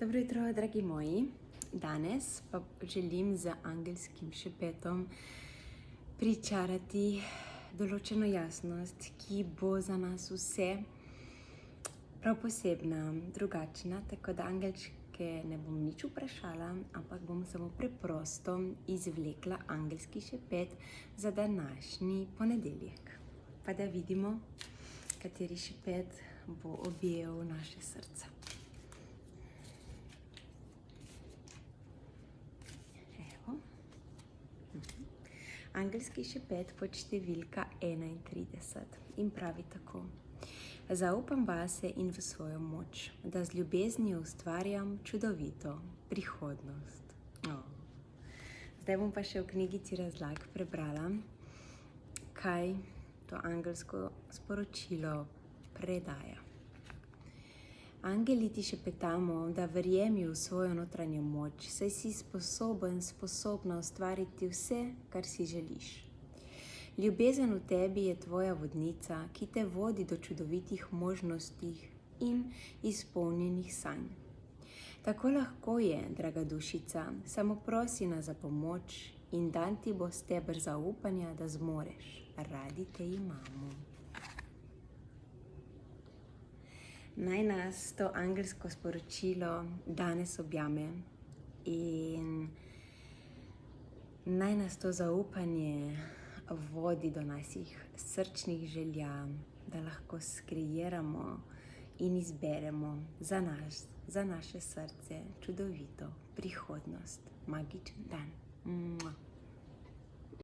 Dobro jutro, dragi moji. Danes pa želim z angelskim šepetom pričarati določeno jasnost, ki bo za nas vse prav posebna, drugačna, tako da angelčke ne bom nič vprašala, ampak bom samo preprosto izvlekla angelski šepet za današnji ponedeljek. Pa da vidimo, kateri šepet bo objel naše srce. Angelski šepet pod številka 31 in pravi tako: zaupam vase in v svojo moč, da z ljubeznijo ustvarjam čudovito prihodnost. Zdaj bom pa še v knjigici razlag prebrala, kaj to angelsko sporočilo predaja. Angeli ti šepetamo, da verjemi v svojo notranjo moč, saj si sposobna ustvariti vse, kar si želiš. Ljubezen v tebi je tvoja vodnica, ki te vodi do čudovitih možnosti in izpolnjenih sanj. Tako lahko je, draga dušica, samo prosi nas za pomoč in dan ti bo steber zaupanja, da zmoreš. Radi te imamo. Naj nas to angelsko sporočilo danes objame in naj nas to zaupanje vodi do naših srčnih želja, da lahko skreiramo in izberemo za naše srce čudovito prihodnost, magičen dan.